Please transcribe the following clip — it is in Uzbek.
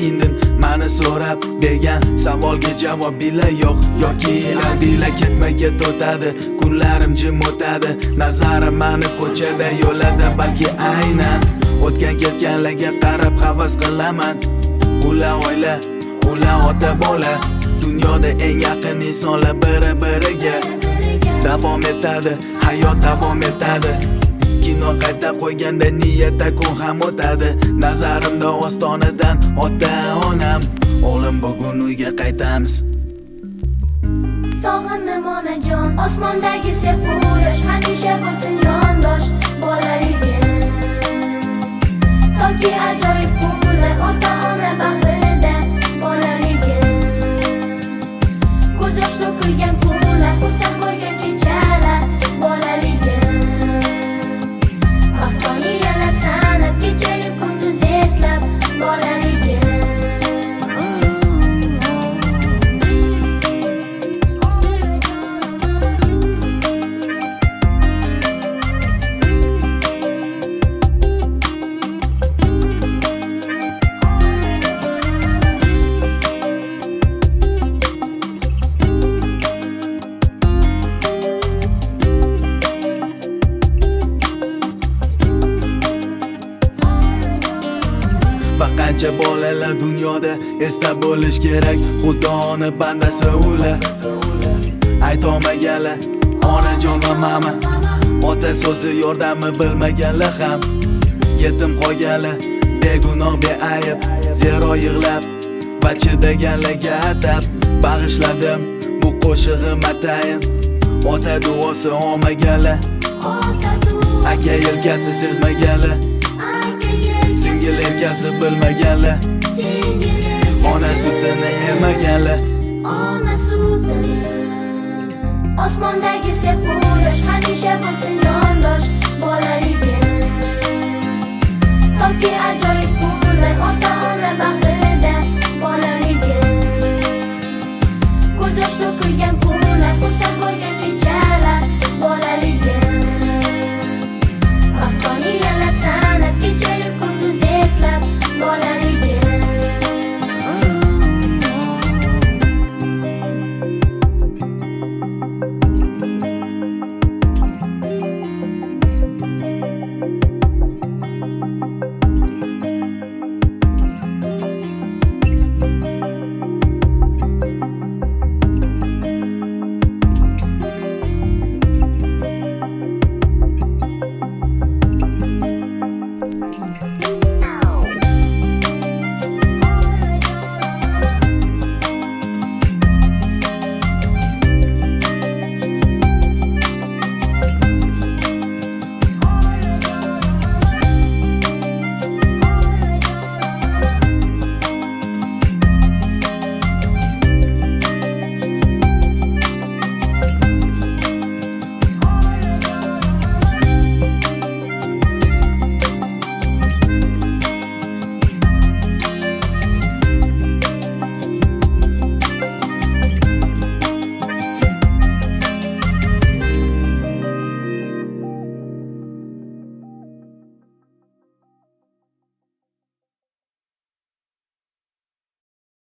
indin mani so'rab bergan savolga javob bila yo'q yoki aldila ketma-ket o'tadi kunlarim jim o'tadi nazarim mani ko'chada yo'lada balki aynan o'tgan ketganlarga qarab havas qilaman ular oila ular ota bola dunyoda eng yaqin insonlar biri-biriga davom etadi hayot davom etadi kino qayta qo'yganda niyatda kun ham o'tadi nazarimda ostonadan ota-onam o'g'lim bugun uyga qaytamiz sog'indim onajon osmondagi sepu yosh hamisha bo'lsin yondosh bolaligim toki ajoyib kunlar ota-ona bag'rida bolaligim ko'z yosh to'kilgan kunlar xursand bo'lgan kechalar bolaligim vaqtoniyalar sanab kechayu kunduz eslab bolaligim Qancha bolalar dunyoda esda bo'lish kerak Xudoni bandasi ular aytolmaganlar onajon va mama ota so'zi yordami bilmaganlar ham yetim qolganlar begunoh beayb zero yig'lab va chidaganlarga atab bag'ishladim bu qo'shig'im atayin ota duosi olmaganlar aka yelkasi sezmaganlar singil erkasi bilmaganlar ona sutini emaganlar ona sutini osmondagi sepu yosh hamisha bo'lsin yondosh bolaligim toki ajoyib kunlar ota-ona bag'rida bolaligim ko'z yosh to'kilgan kunlar xursand bo'lgan kechalar bolaligim vaqtoniyalar sanab kechayu kunduz eslab bolaligim